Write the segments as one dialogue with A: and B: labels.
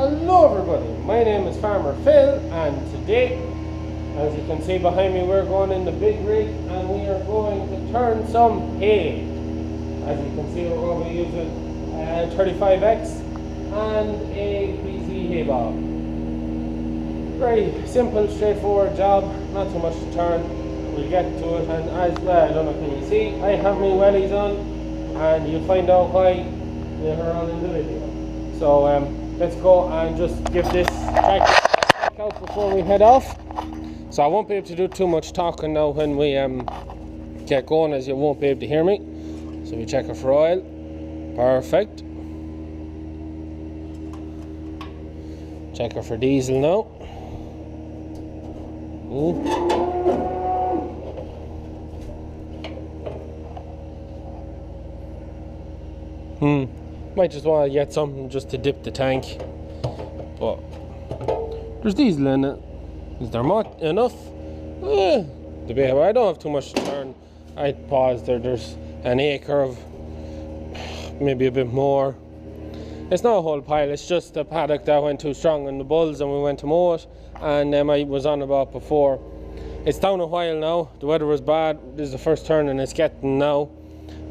A: Hello everybody, my name is Farmer Phil, and today, as you can see behind me, we're going in the big rig and we are going to turn some hay. As you can see, we're going to be using a 35X and a PZ hay bob. Very simple, straightforward job, not too much to turn. We'll get to it, and as well, I don't know if you can see, I have my wellies on, and you'll find out why later on in the video. So let's go and just give this track out before we head off. So I won't be able to do too much talking now when we get going, as you won't be able to hear me. So we check it for oil. Perfect. Check it for diesel now. Might just want to get something just to dip the tank, but there's diesel in it. Is there enough? Debatable. I don't have too much to turn. I paused there. There's an acre of maybe a bit more. It's not a whole pile, it's just a paddock that went too strong on the bulls and we went to mow it. And I was on about before, it's down a while now. The weather was bad. This is the first turn and it's getting now,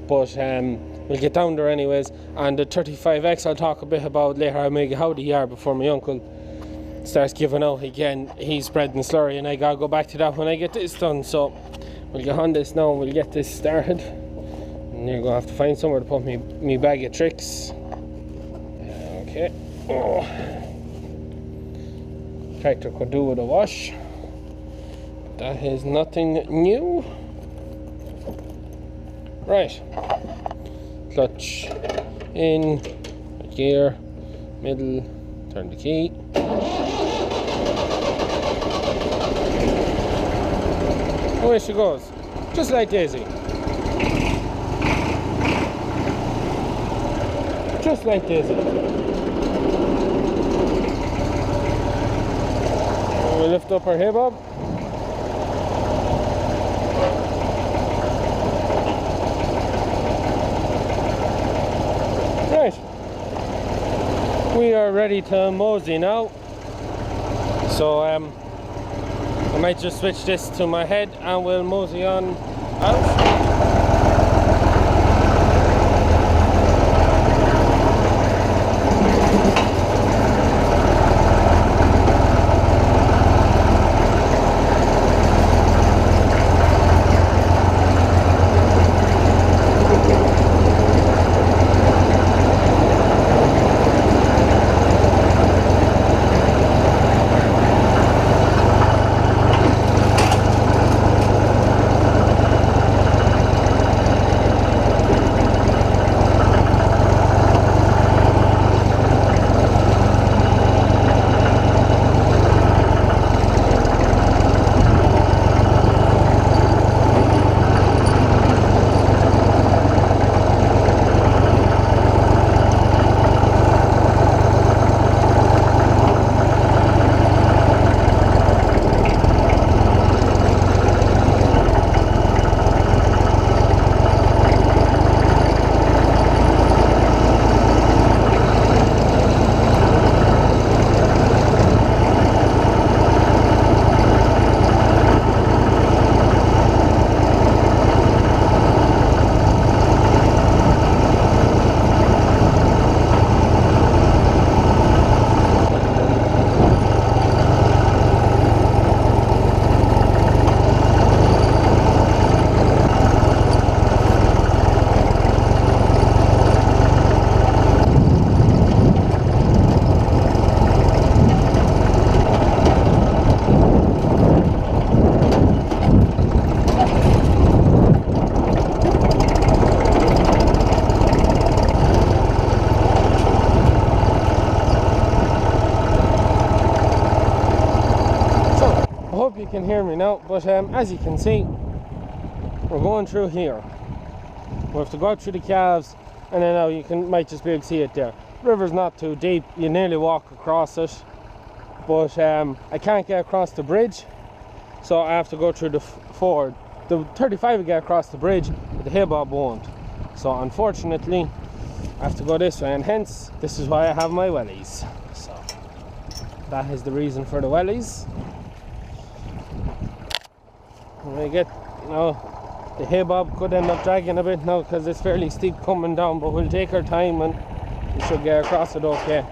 A: but we'll get down there anyways. And the 35X I'll talk a bit about later. I may get out of the yard before my uncle starts giving out again. He's spreading slurry and I gotta go back to that when I get this done. So we'll get on this now and we'll get this started. And you're gonna have to find somewhere to put me bag of tricks. Okay. Oh. Tractor could do with a wash. That is nothing new. Right. Clutch in, gear, middle, turn the key. Away she goes, just like Daisy. Just like Daisy. We lift up our hay bob. Right, we are ready to mosey now. So I might just switch this to my head and we'll mosey on out. You can hear me now, but as you can see, we're going through here. We have to go out through the calves, and then now you might just be able to see it there. The river's not too deep, you nearly walk across it, but I can't get across the bridge, so I have to go through the ford. The 35 will get across the bridge, but the hay bob won't. So unfortunately, I have to go this way, and hence, this is why I have my wellies. So that is the reason for the wellies. When we get, you know, the hay bob could end up dragging a bit now because it's fairly steep coming down, but we'll take our time and we should get across it okay.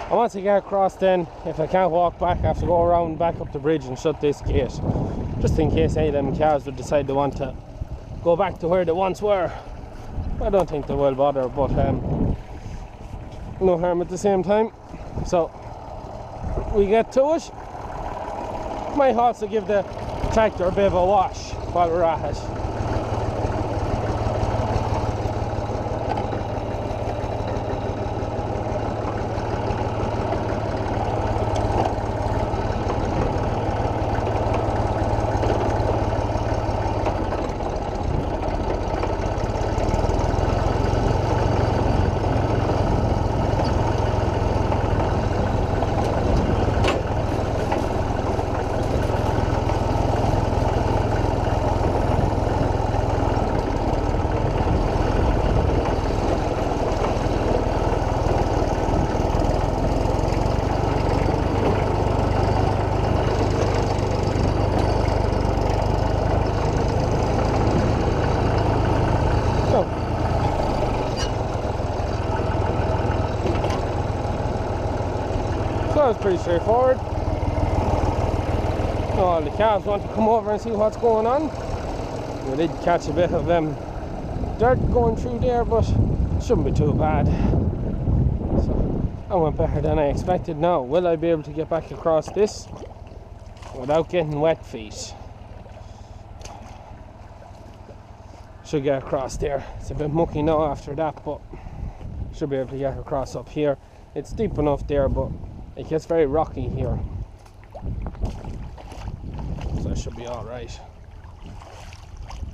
A: And once I get across, then if I can't walk back, I have to go around back up the bridge and shut this gate, just in case any of them cars would decide they want to go back to where they once were. I don't think they will bother, but no harm at the same time. So we get to it. Might also give the tractor a bit of a wash while we're at it. So it's pretty straightforward. All the calves want to come over and see what's going on. We did catch a bit of dirt going through there, but it shouldn't be too bad. So that went better than I expected. Now, will I be able to get back across this without getting wet feet? Should get across there. It's a bit mucky now after that, but should be able to get across up here. It's deep enough there, but it gets very rocky here, so it should be all right.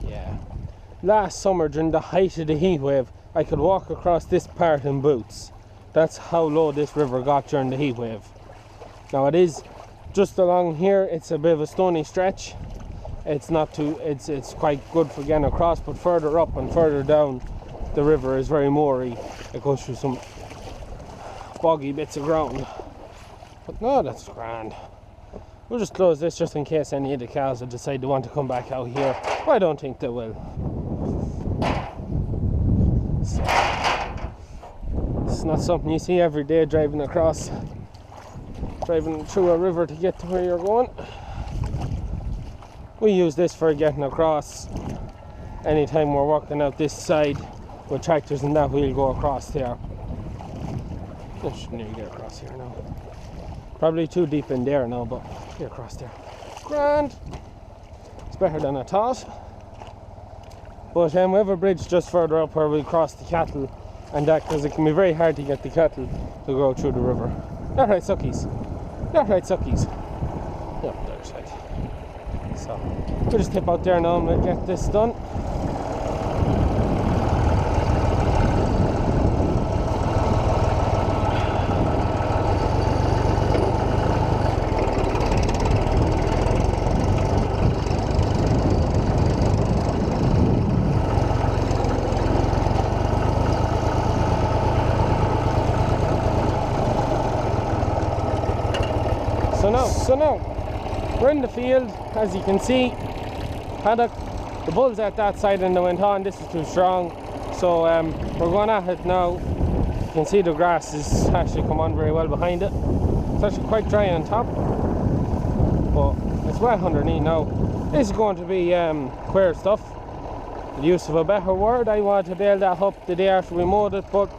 A: Yeah. Last summer, during the height of the heat wave, I could walk across this part in boots. That's how low this river got during the heat wave. Now it is just along here. It's a bit of a stony stretch. It's not too. It's quite good for getting across, but further up and further down, the river is very moory. It goes through some boggy bits of ground. But no, that's grand. We'll just close this just in case any of the cows will decide they want to come back out here. But I don't think they will. So, it's not something you see every day, driving through a river to get to where you're going. We use this for getting across anytime we're walking out this side with tractors, and that we'll go across there. I should nearly get across here now. Probably too deep in there now, but get across there. Grand. It's better than I thought. But we have a bridge just further up where we'll cross the cattle, and that, because it can be very hard to get the cattle to go through the river. Not right, suckies. Not right, suckies. Yep, the other side. So we'll just tip out there now and we'll get this done. So now, we're in the field, as you can see. Paddock, the bull's at that side and they went on. This is too strong, so we're going at it now. You can see the grass has actually come on very well behind it. It's actually quite dry on top, but it's wet underneath now. This is going to be queer stuff. The use of a better word, I want to bail that up the day after we mowed it, but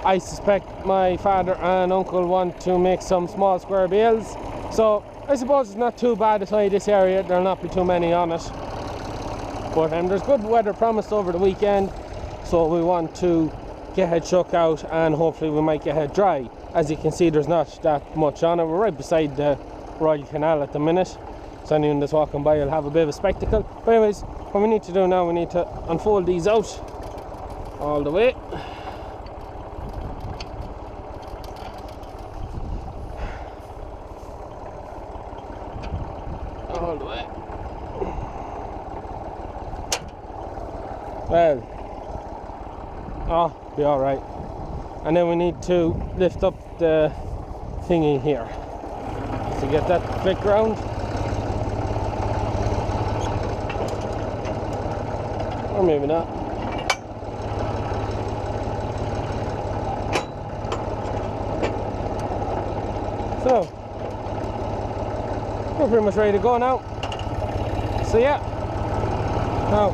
A: I suspect my father and uncle want to make some small square bales. So I suppose it's not too bad aside this area. There'll not be too many on it. But there's good weather promised over the weekend, so we want to get it shook out and hopefully we might get it dry. As you can see, there's not that much on it. We're right beside the Royal Canal at the minute, so anyone that's walking by will have a bit of a spectacle. But anyways, what we need to do now, we need to unfold these out all the way. All the way. Well, be all right. And then we need to lift up the thingy here to get that flick round. Or maybe not. So we're pretty much ready to go now. So yeah, now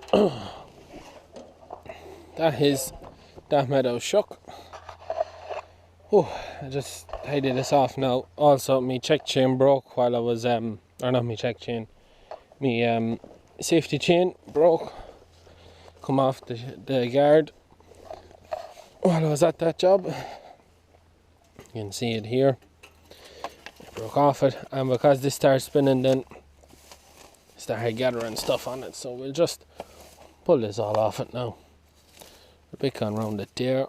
A: no, that is that meadow shook. Oh, I just tidied this off now. Also, my check chain broke while I was or not my check chain, my safety chain broke. Come off the guard while I was at that job. You can see it here. It broke off it, and because this started spinning, then started gathering stuff on it. So we'll just pull this all off it now. A bit on round it there.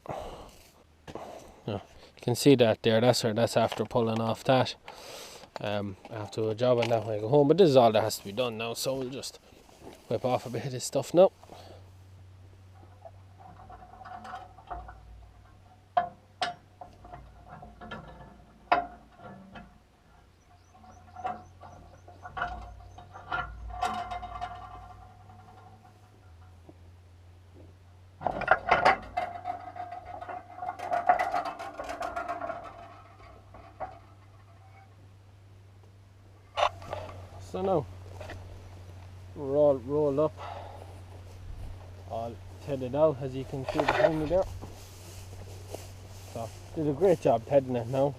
A: Yeah, you can see that there. That's after pulling off that. After a job on that when I go home. But this is all that has to be done now. So we'll just whip off a bit of this stuff now. So now we're all rolled up, all tedded out, as you can see behind me there. So did a great job tedding it now.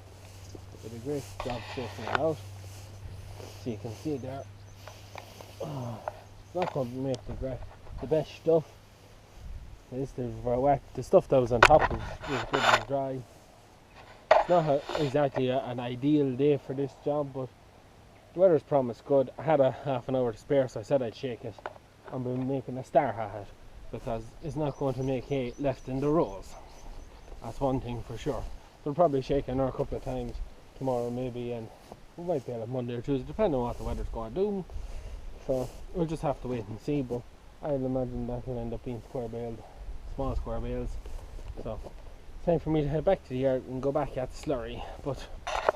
A: Did a great job shaking it out. So you can see there. It's not going to make the best stuff. The stuff that was on top was good and dry. It's not exactly an ideal day for this job, but the weather's promised good. I had a half an hour to spare, so I said I'd shake it and be making a start at it, because it's not going to make hay left in the rows. That's one thing for sure. We'll probably shake it another couple of times tomorrow maybe, and we might be able to Monday or Tuesday, depending on what the weather's going to do. So we'll just have to wait and see, but I'll imagine that will end up being square baled, small square bales. So it's time for me to head back to the yard and go back at the slurry. But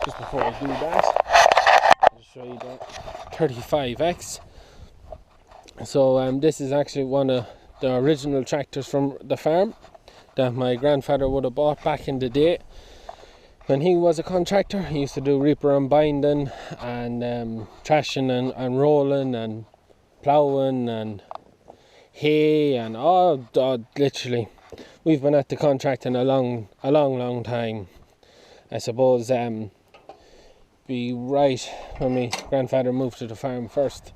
A: just before I do that, show you the 35X. So this is actually one of the original tractors from the farm that my grandfather would have bought back in the day when he was a contractor. He used to do reaper and binding and thrashing and rolling and ploughing and hay and all. Literally, we've been at the contracting a long time. I suppose be right when my grandfather moved to the farm first,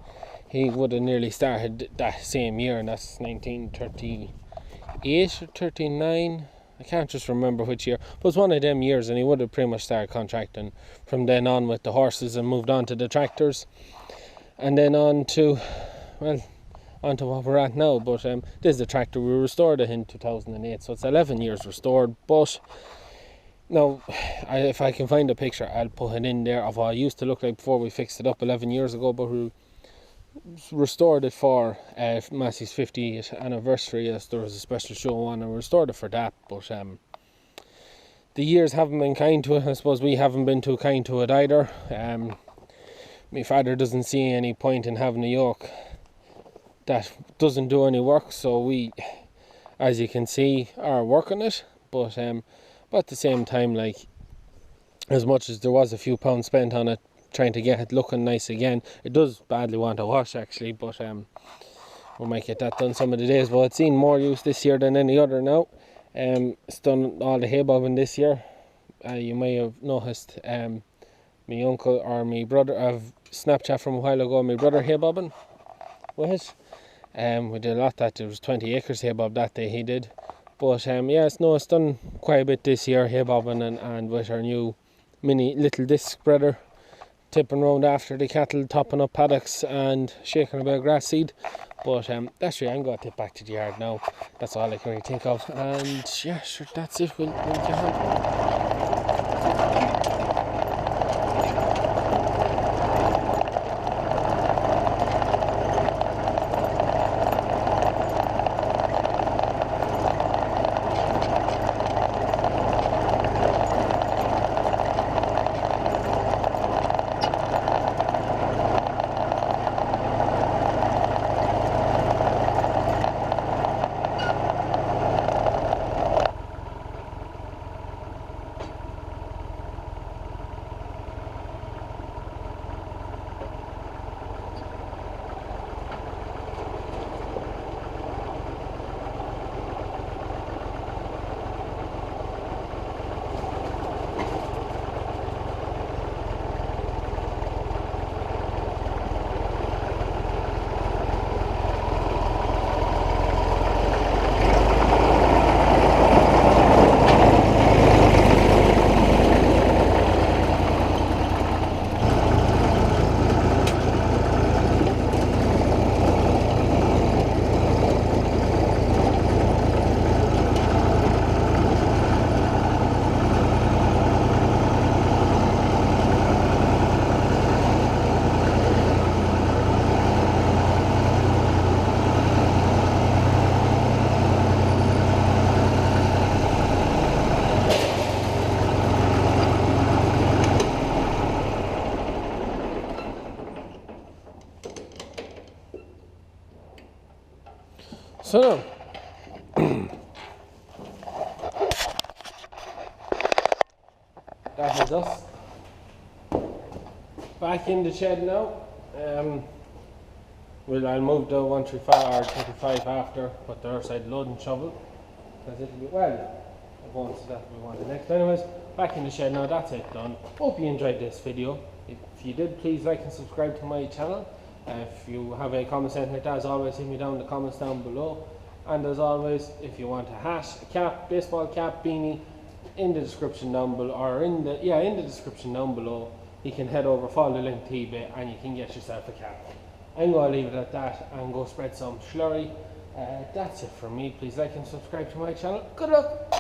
A: he would have nearly started that same year, and that's 1938 or 39. I can't just remember which year, but it was one of them years, and he would have pretty much started contracting from then on with the horses and moved on to the tractors, and then on to what we're at now. But this is the tractor we restored it in 2008, so it's 11 years restored. But now, if I can find a picture, I'll put it in there of what it used to look like before we fixed it up 11 years ago. But we restored it for Massey's 50th anniversary. Yes, there was a special show on, and we restored it for that. But the years haven't been kind to it. I suppose we haven't been too kind to it either. My father doesn't see any point in having a yoke that doesn't do any work, so we, as you can see, are working it. But at the same time, like, as much as there was a few pounds spent on it trying to get it looking nice again, it does badly want a wash actually. But we might get that done some of the days. But it's seen more use this year than any other now. It's done all the hay bobbing this year. You may have noticed my uncle or my brother, I've Snapchat from a while ago, my brother hay bobbing with it. We did a lot that. There was 20 acres hay bob that day he did. But it's done quite a bit this year, hay bobbing, and with our new mini little disc spreader, tipping around after the cattle, topping up paddocks and shaking a bit of grass seed. But that's really, I'm going to tip back to the yard now. That's all I can really think of. And yeah, sure, that's it. We'll get on. So that is us back in the shed now. I'll move the 135 or 35 after, put the other side loading shovel, because it'll be, well, I won't, so that will be one the next. Anyways, back in the shed now, that's it done. Hope you enjoyed this video. If you did, please like and subscribe to my channel. If you have any comments anything like that, as always, hit me down in the comments down below. And as always, if you want a hat, a cap, baseball cap, beanie, in the description down below, or in the description down below, you can head over, follow the link to eBay, and you can get yourself a cap. I'm going to leave it at that and go spread some slurry. That's it from me. Please like and subscribe to my channel. Good luck.